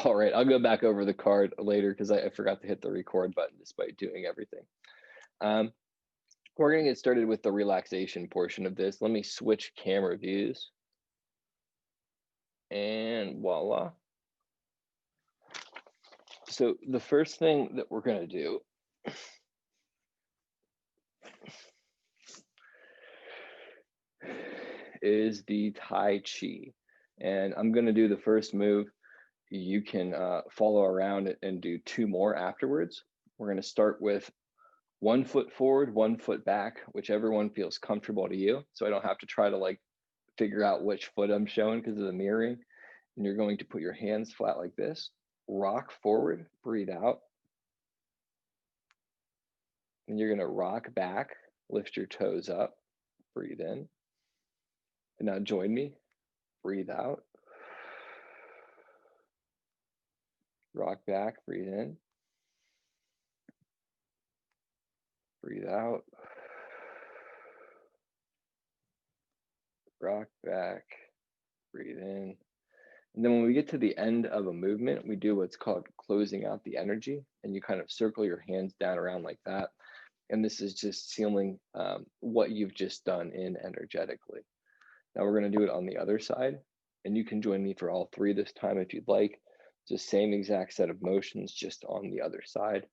All right, I'll go back over the card later because I forgot to hit the record button despite doing everything. Um, we're going to get started with the relaxation portion of this. Let me switch camera views. And voila. So the first thing that we're going to do is the Tai Chi. And I'm going to do the first move. You can follow around it and do two more afterwards. We're going to start with 1 foot forward, 1 foot back, whichever one feels comfortable to you. So I don't have to try to like figure out which foot I'm showing because of the mirroring. And you're going to put your hands flat like this, rock forward, breathe out. And you're going to rock back, lift your toes up, breathe in. And now join me, breathe out. Rock back, breathe in. Breathe out. Rock back, breathe in. And then when we get to the end of a movement, we do what's called closing out the energy. And you kind of circle your hands down around like that. And this is just sealing what you've just done in energetically. Now we're going to do it on the other side. And you can join me for all three this time if you'd like. It's the same exact set of motions, just on the other side.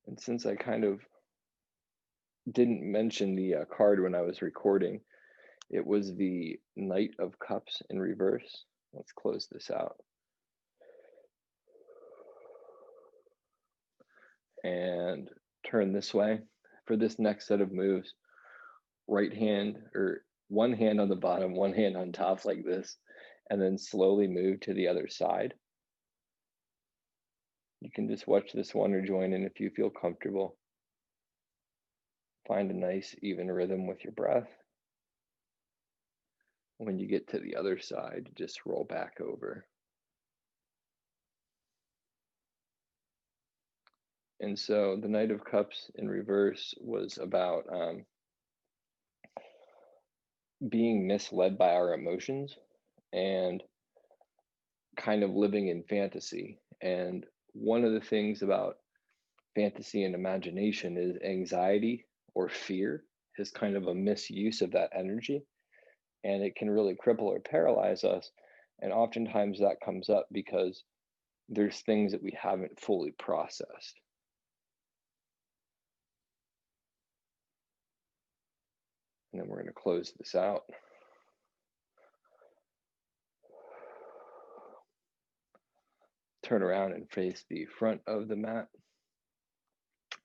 And since I kind of didn't mention the card when I was recording, it was the Knight of Cups in reverse. Let's close this out. And turn this way. For this next set of moves, right hand or one hand on the bottom, one hand on top like this, and then slowly move to the other side. You can just watch this one or join in if you feel comfortable. Find a nice even rhythm with your breath. When you get to the other side, just roll back over. And so the Knight of Cups in reverse was about being misled by our emotions and kind of living in fantasy. And one of the things about fantasy and imagination is anxiety or fear is kind of a misuse of that energy. And it can really cripple or paralyze us. And oftentimes that comes up because there's things that we haven't fully processed. And then we're going to close this out. Turn around and face the front of the mat.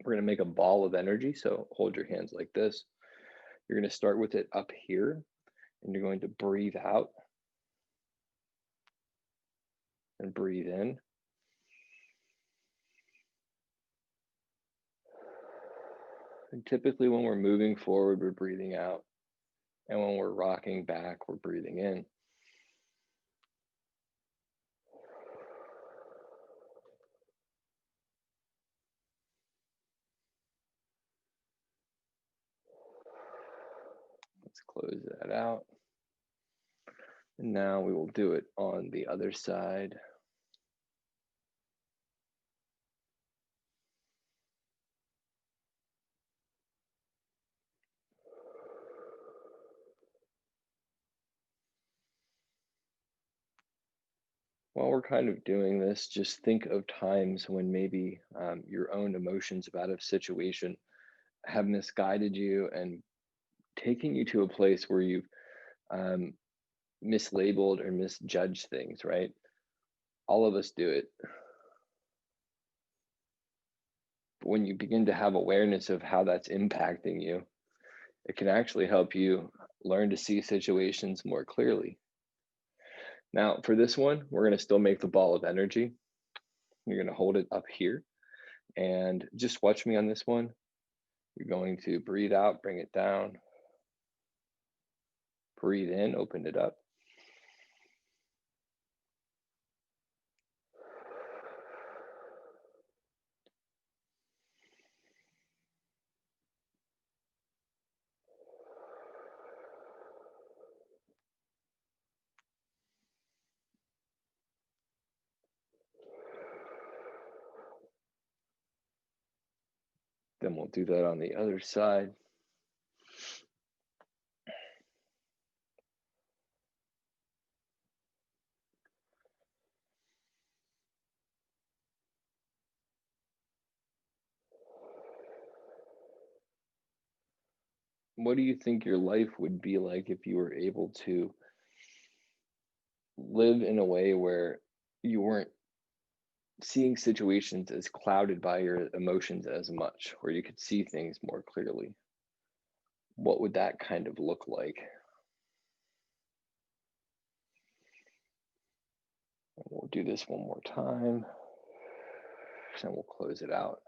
We're going to make a ball of energy. So hold your hands like this. You're going to start with it up here, and you're going to breathe out and breathe in. And typically when we're moving forward, we're breathing out. And when we're rocking back, we're breathing in. Let's close that out. And now we will do it on the other side. While we're kind of doing this, just think of times when maybe your own emotions about a situation have misguided you and taking you to a place where you've mislabeled or misjudged things, right? All of us do it. But when you begin to have awareness of how that's impacting you, it can actually help you learn to see situations more clearly. Now, for this one, we're going to still make the ball of energy. You're going to hold it up here and just watch me on this one. You're going to breathe out, bring it down. Breathe in, open it up. Then we'll do that on the other side. What do you think your life would be like if you were able to live in a way where you weren't seeing situations as clouded by your emotions as much, where you could see things more clearly? What would that kind of look like? And we'll do this one more time, and we'll close it out.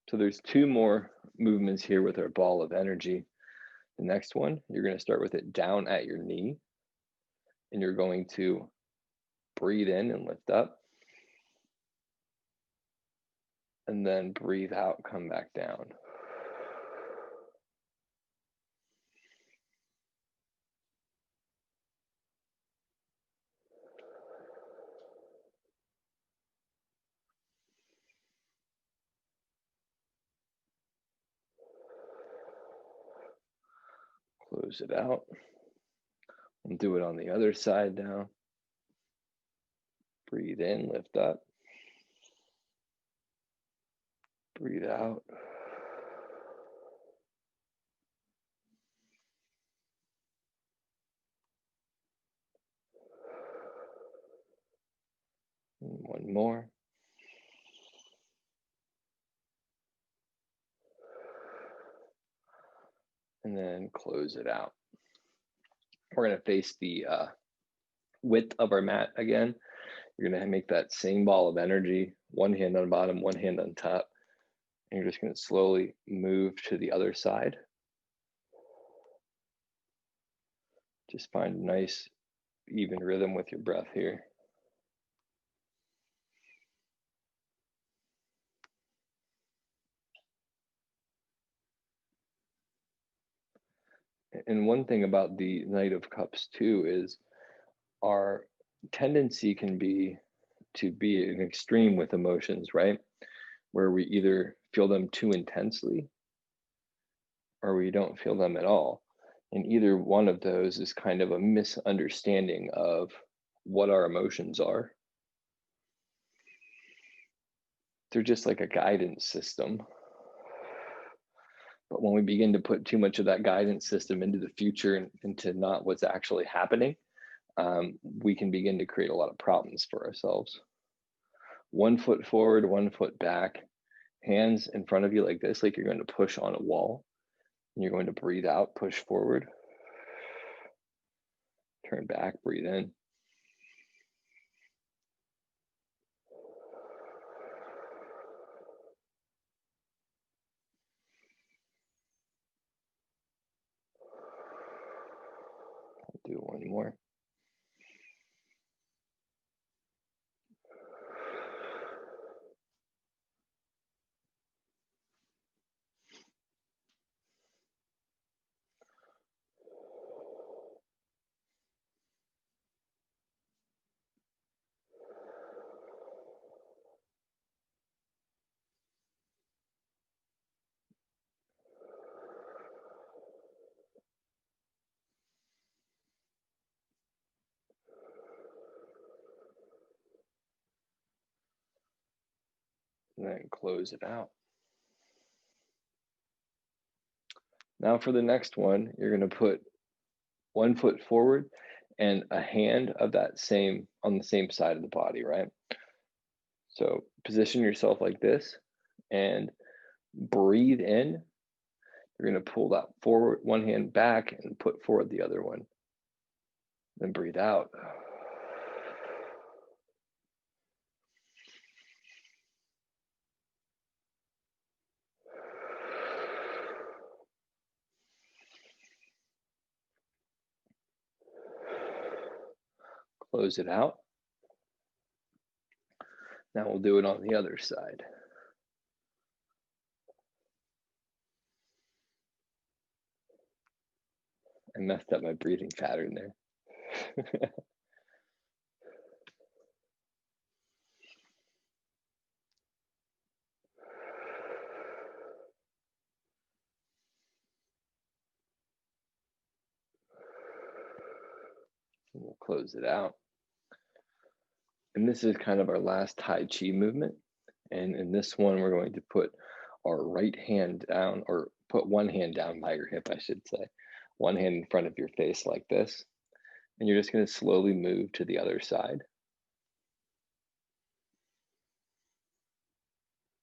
So there's two more movements here with our ball of energy. The next one, you're going to start with it down at your knee, and you're going to breathe in and lift up, and then breathe out, come back down. Close it out. And do it on the other side now. Breathe in, lift up. Breathe out. And one more. And then close it out. We're going to face the width of our mat again. You're going to make that same ball of energy, one hand on bottom, one hand on top. And you're just going to slowly move to the other side. Just find a nice, even rhythm with your breath here. And one thing about the Knight of Cups too is our tendency can be to be an extreme with emotions, right? Where we either feel them too intensely or we don't feel them at all. And either one of those is kind of a misunderstanding of what our emotions are. They're just like a guidance system. But when we begin to put too much of that guidance system into the future and into not what's actually happening, we can begin to create a lot of problems for ourselves. 1 foot forward, 1 foot back, hands in front of you like this, like you're going to push on a wall. And you're going to breathe out, push forward, turn back, breathe in. I'll do one more. And then close it out. Now for the next one, you're going to put 1 foot forward and a hand of that same on the same side of the body, right? So position yourself like this and breathe in. You're going to pull that forward, one hand back and put forward the other one. Then breathe out. Close it out. Now we'll do it on the other side. I messed up my breathing pattern there. close it out. And this is kind of our last Tai Chi movement. And in this one, we're going to put our right hand down, or put one hand down by your hip, I should say. One hand in front of your face like this. And you're just going to slowly move to the other side.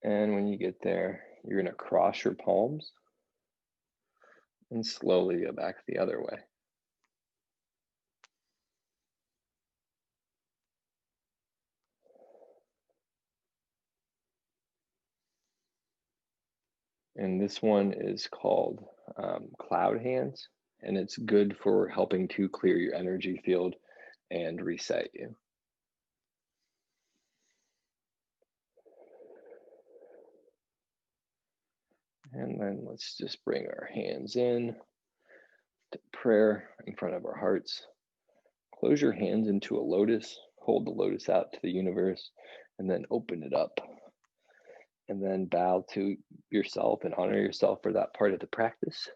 And when you get there, you're going to cross your palms and slowly go back the other way. And this one is called cloud hands, and it's good for helping to clear your energy field and reset you. And then let's just bring our hands in to prayer in front of our hearts. Close your hands into a lotus, hold the lotus out to the universe, and then open it up. And then bow to yourself and honor yourself for that part of the practice.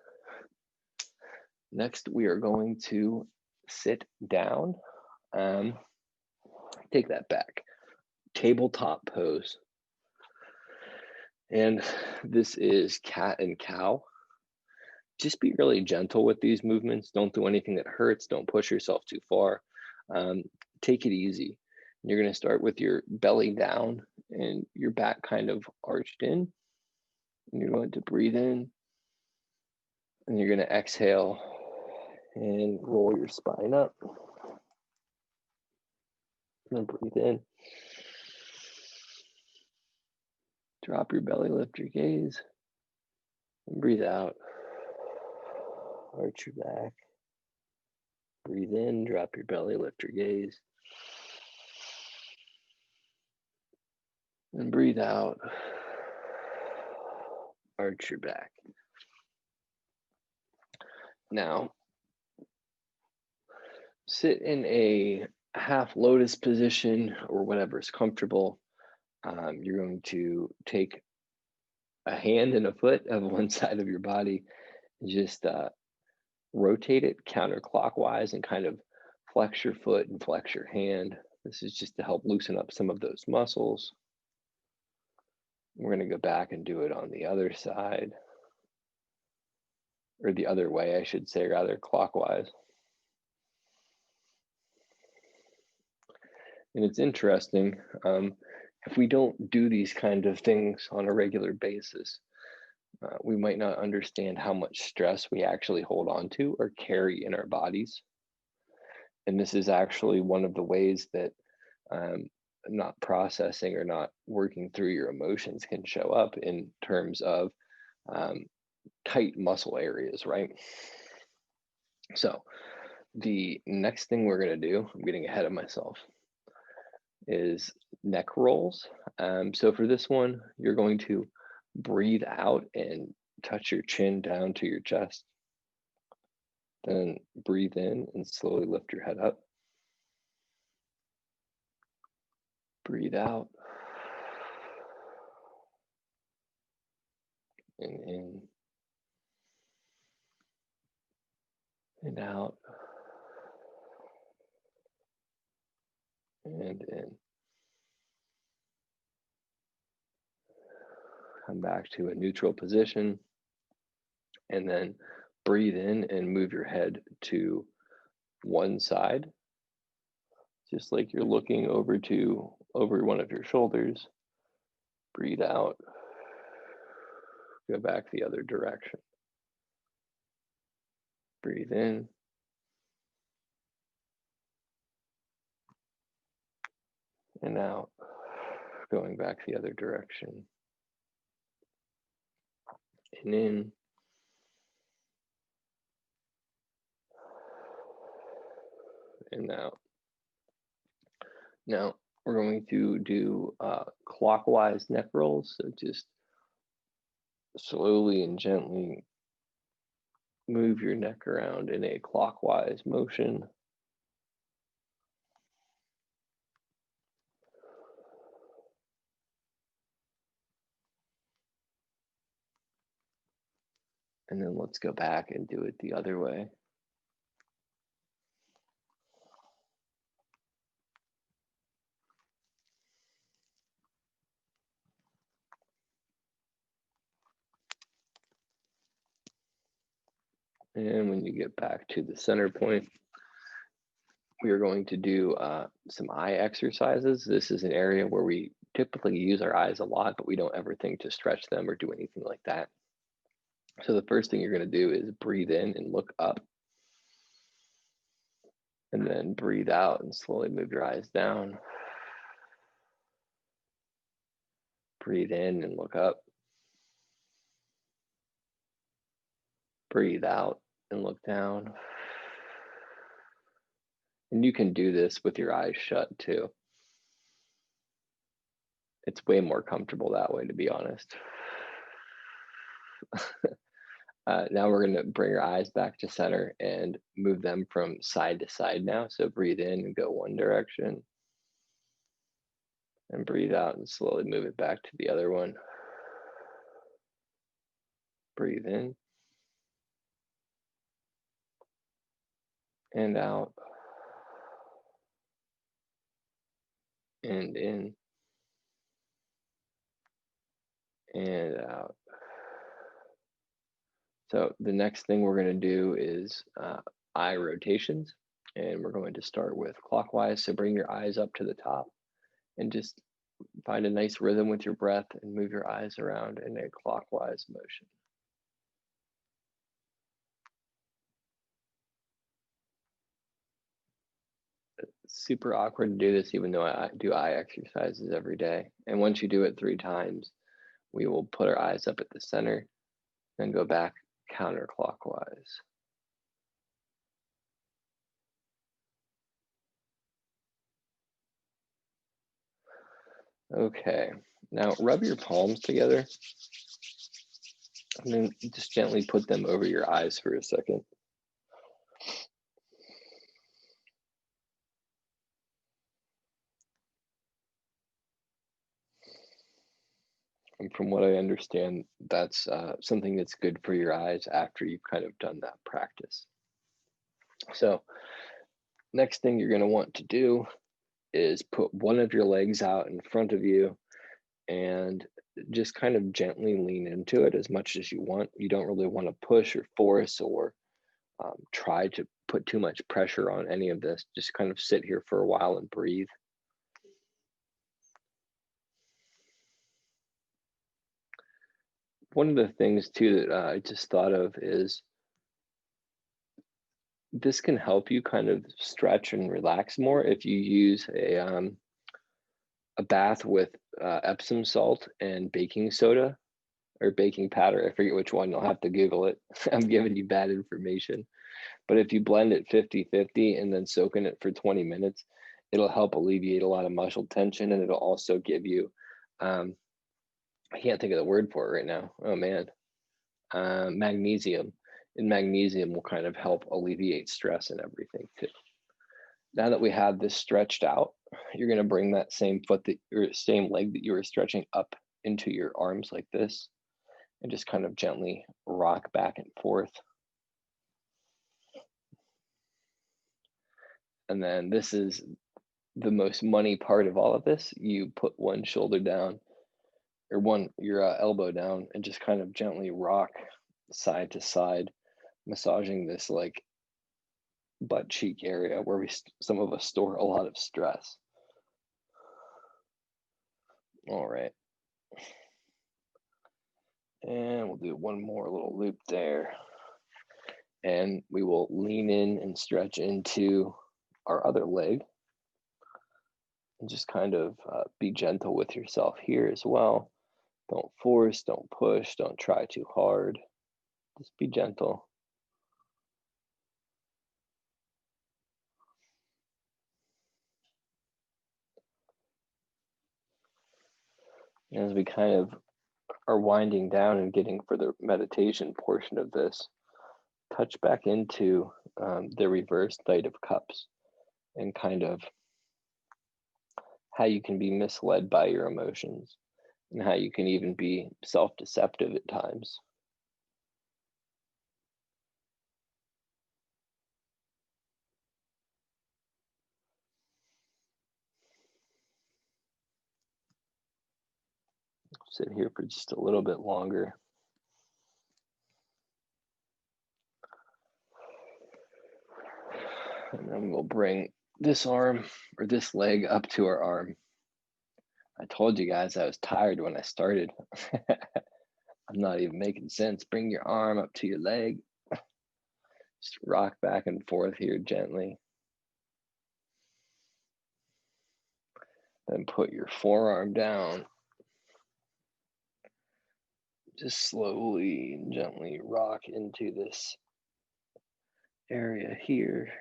Next, we are going to sit down. Take that back. Tabletop pose. And this is cat and cow. Just be really gentle with these movements. Don't do anything that hurts. Don't push yourself too far. Take it easy. You're going to start with your belly down and your back kind of arched in. And you're going to breathe in. And you're going to exhale and roll your spine up. And then breathe in. Drop your belly, lift your gaze. And breathe out. Arch your back. Breathe in, drop your belly, lift your gaze. And breathe out. Arch your back. Now, sit in a half lotus position or whatever is comfortable. You're going to take a hand and a foot of one side of your body, just rotate it counterclockwise and kind of flex your foot and flex your hand. This is just to help loosen up some of those muscles. We're going to go back and do it on the other side, or the other way, I should say, rather, clockwise. And it's interesting, if we don't do these kind of things on a regular basis, we might not understand how much stress we actually hold on to or carry in our bodies. And this is actually one of the ways that not processing or not working through your emotions can show up in terms of tight muscle areas, right? So the next thing we're going to do, I'm getting ahead of myself, is neck rolls. So for this one, you're going to breathe out and touch your chin down to your chest. Then breathe in and slowly lift your head up. Breathe out. And in. And out. And in. Come back to a neutral position. And then breathe in and move your head to one side, just like you're looking over one of your shoulders. Breathe out. Go back the other direction. Breathe in. And out. Going back the other direction. And in. And out. Now, we're going to do clockwise neck rolls. So just slowly and gently move your neck around in a clockwise motion. And then let's go back and do it the other way. And when you get back to the center point, we are going to do some eye exercises. This is an area where we typically use our eyes a lot, but we don't ever think to stretch them or do anything like that. So the first thing you're going to do is breathe in and look up. And then breathe out and slowly move your eyes down. Breathe in and look up. Breathe out and look down. And you can do this with your eyes shut too. It's way more comfortable that way, to be honest. Now we're going to bring our eyes back to center and move them from side to side now. So breathe in and go one direction. And breathe out and slowly move it back to the other one. Breathe in. And out. And in. And out. So the next thing we're going to do is eye rotations, and we're going to start with clockwise. So bring your eyes up to the top and just find a nice rhythm with your breath and move your eyes around in a clockwise motion. It's super awkward to do this, even though I do eye exercises every day. And once you do it 3 times, we will put our eyes up at the center, then go back counterclockwise. Okay, now rub your palms together and then just gently put them over your eyes for a second. And from what I understand, that's something that's good for your eyes after you've kind of done that practice. So next thing you're going to want to do is put one of your legs out in front of you and just kind of gently lean into it as much as you want. You don't really want to push or force or try to put too much pressure on any of this. Just kind of sit here for a while and breathe. One of the things too that I just thought of is this can help you kind of stretch and relax more if you use a bath with Epsom salt and baking soda or baking powder. I forget which one. You'll have to Google it. I'm giving you bad information. But if you blend it 50-50 and then soak in it for 20 minutes, it'll help alleviate a lot of muscle tension, and it'll also give you, I can't think of the word for it right now. Oh man, magnesium. And magnesium will kind of help alleviate stress and everything too. Now that we have this stretched out, you're going to bring that same foot or same leg that you were stretching up into your arms like this, and just kind of gently rock back and forth. And then this is the most money part of all of this. You put one shoulder down or your elbow down and just kind of gently rock side to side, massaging this like butt cheek area where some of us store a lot of stress. All right. And we'll do one more little loop there. And we will lean in and stretch into our other leg. And just kind of be gentle with yourself here as well. Don't force, don't push, don't try too hard. Just be gentle. As we kind of are winding down and getting for the meditation portion of this, touch back into the reverse Knight of Cups and kind of how you can be misled by your emotions and how you can even be self-deceptive at times. Sit here for just a little bit longer. And then we'll bring this arm or this leg up to our arm. I told you guys I was tired when I started. I'm not even making sense. Bring your arm up to your leg. Just rock back and forth here gently. Then put your forearm down. Just slowly and gently rock into this area here.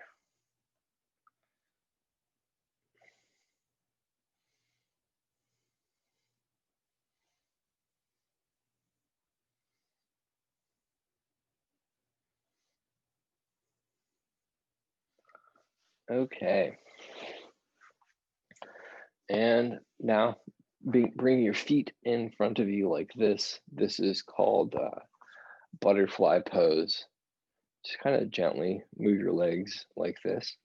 Okay. And now bring your feet in front of you like this. This is called butterfly pose. Just kind of gently move your legs like this.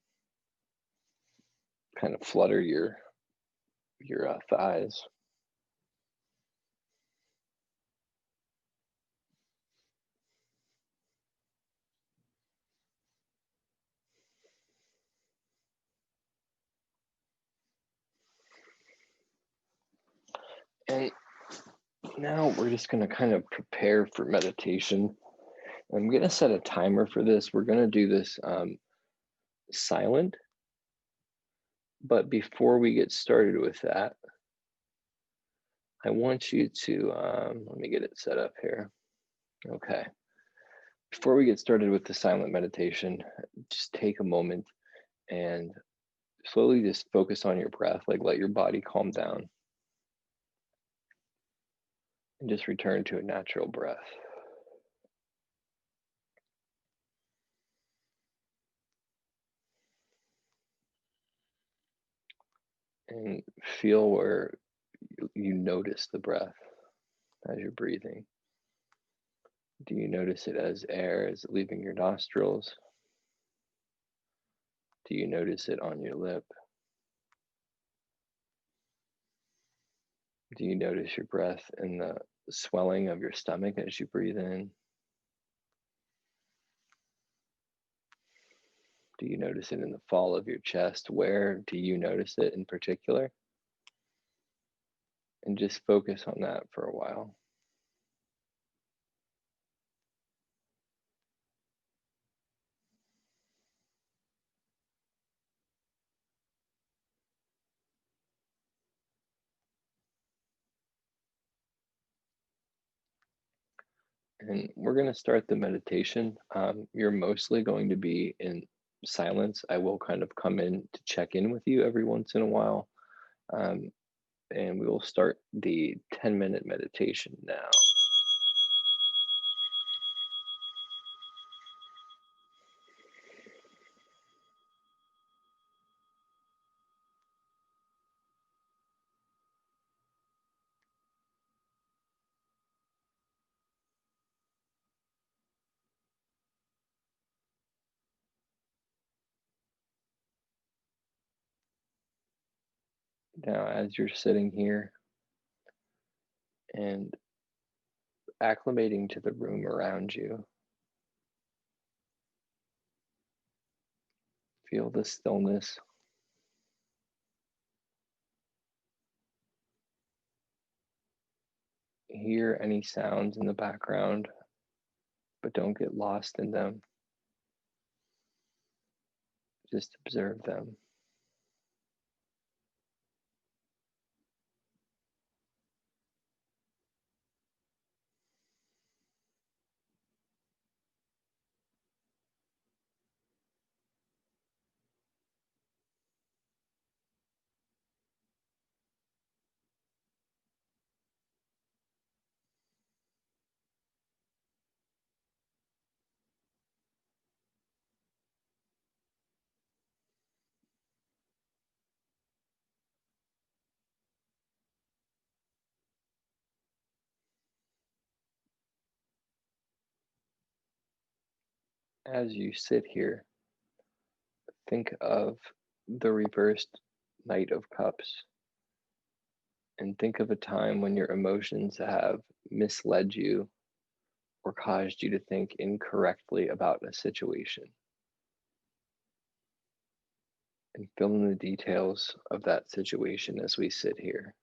Kind of flutter your thighs. And now we're just going to kind of prepare for meditation. I'm going to set a timer for this. We're going to do this silent. But before we get started with that, I want you to, let me get it set up here. Okay. Before we get started with the silent meditation, just take a moment and slowly just focus on your breath, like let your body calm down and just return to a natural breath. And feel where you notice the breath as you're breathing. Do you notice it as air is leaving your nostrils? Do you notice it on your lip? Do you notice your breath in the swelling of your stomach as you breathe in? Do you notice it in the fall of your chest? Where do you notice it in particular? And just focus on that for a while. And we're going to start the meditation. You're mostly going to be in silence. I will kind of come in to check in with you every once in a while. Um, and we will start the 10-minute meditation now. Now, as you're sitting here and acclimating to the room around you, feel the stillness. Hear any sounds in the background, but don't get lost in them. Just observe them. As you sit here, think of the reversed Knight of Cups and think of a time when your emotions have misled you or caused you to think incorrectly about a situation. and fill in the details of that situation as we sit here.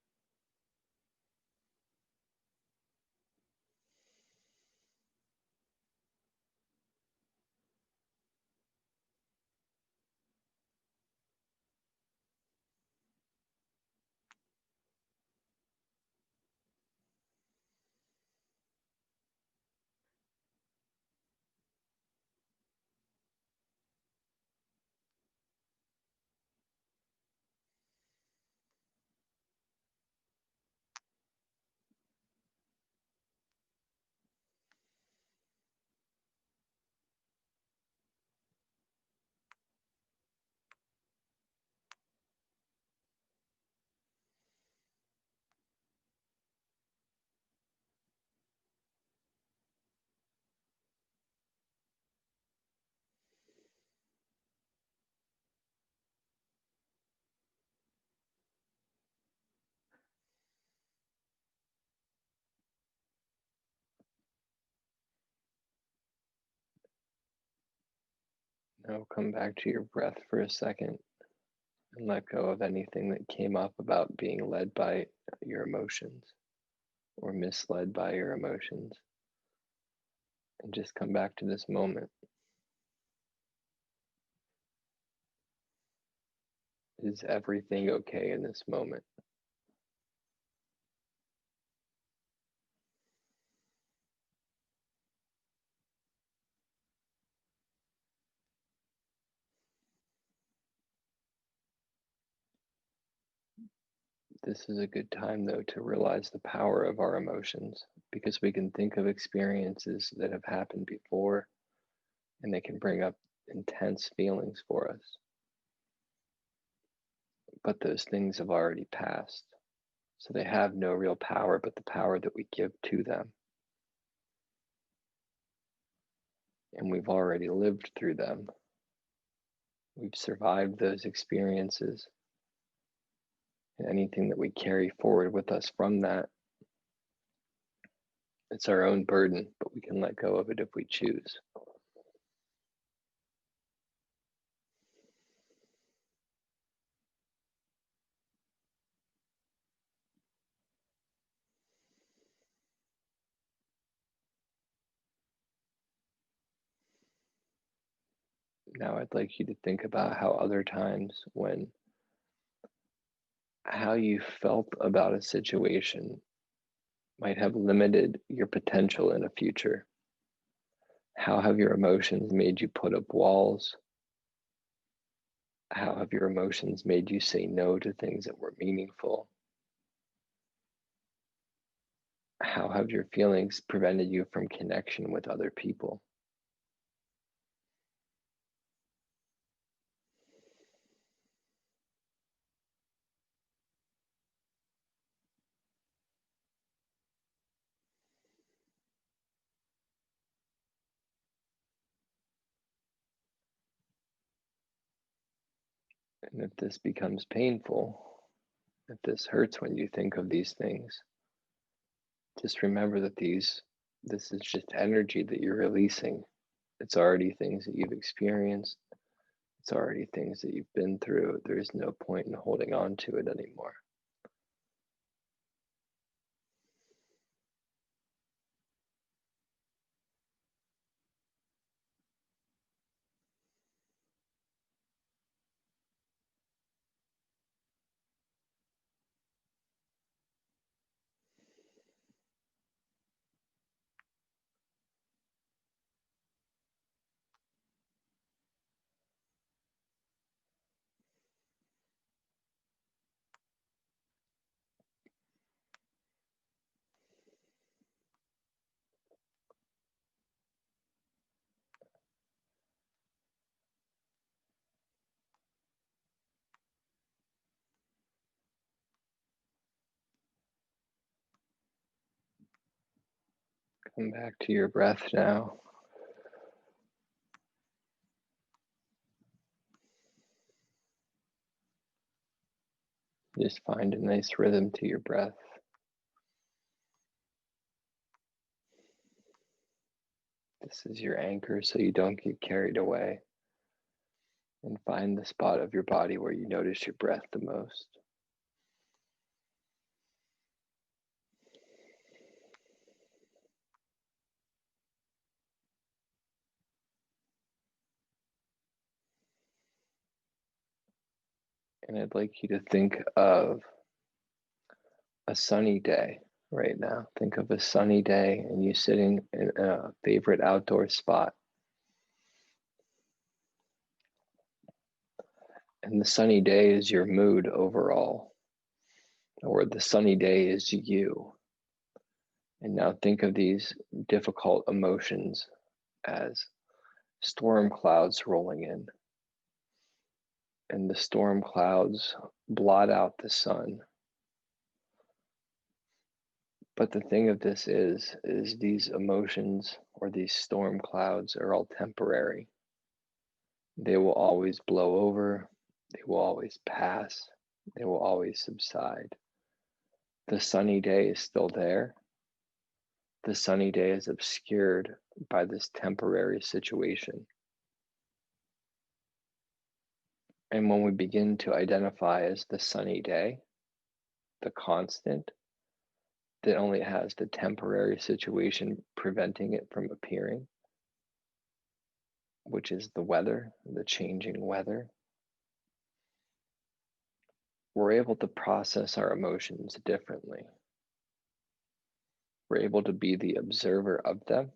Now come back to your breath for a second and let go of anything that came up about being led by your emotions or misled by your emotions. And just come back to this moment. Is everything okay in this moment? This is a good time, though, to realize the power of our emotions because we can think of experiences that have happened before and they can bring up intense feelings for us. But those things have already passed. So they have no real power but the power that we give to them. And we've already lived through them. We've survived those experiences. And anything that we carry forward with us from that, it's our own burden, but we can let go of it if we choose. Now I'd like you to think about how other times when how you felt about a situation might have limited your potential in a future. How have your emotions made you put up walls? How have your emotions made you say no to things that were meaningful? How have your feelings prevented you from connection with other people? And if this becomes painful, if this hurts when you think of these things, just remember that this is just energy that you're releasing. It's already things that you've experienced. It's already things that you've been through. There's no point in holding on to it anymore. Come back to your breath now. Just find a nice rhythm to your breath. This is your anchor so you don't get carried away. and find the spot of your body where you notice your breath the most. And I'd like you to think of a sunny day right now. Think of a sunny day and you sitting in a favorite outdoor spot. And the sunny day is your mood overall, or the sunny day is you. And now think of these difficult emotions as storm clouds rolling in. And the storm clouds blot out the sun. But the thing of this is these emotions or these storm clouds are all temporary. They will always blow over, they will always pass, they will always subside. The sunny day is still there. The sunny day is obscured by this temporary situation. And when we begin to identify as the sunny day, the constant that only has the temporary situation preventing it from appearing, which is the weather, the changing weather, we're able to process our emotions differently. We're able to be the observer of them.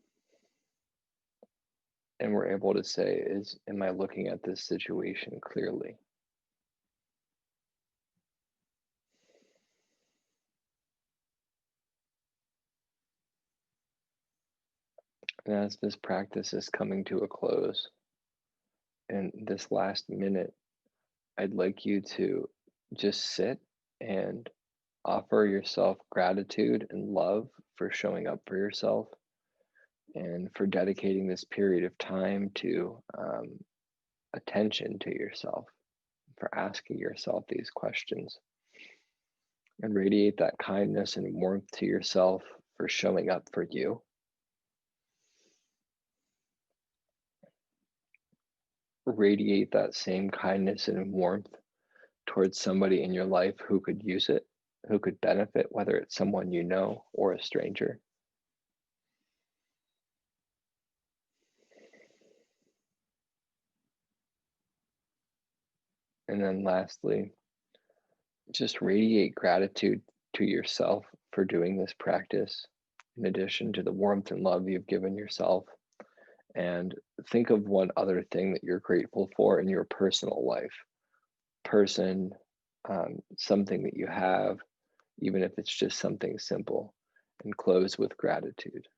And we're able to say, am I looking at this situation clearly? And as this practice is coming to a close, in this last minute, I'd like you to just sit and offer yourself gratitude and love for showing up for yourself and for dedicating this period of time to attention to yourself, for asking yourself these questions. And radiate that kindness and warmth to yourself for showing up for you. Radiate that same kindness and warmth towards somebody in your life who could use it, who could benefit, whether it's someone you know or a stranger. And then lastly, just radiate gratitude to yourself for doing this practice, in addition to the warmth and love you've given yourself. And think of one other thing that you're grateful for in your personal life. Person, something that you have, even if it's just something simple, and close with gratitude.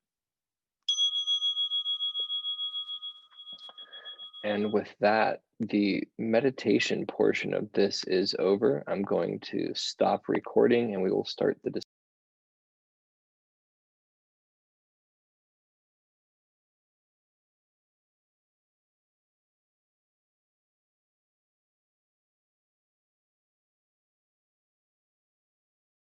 And with that, the meditation portion of this is over. I'm going to stop recording and we will start the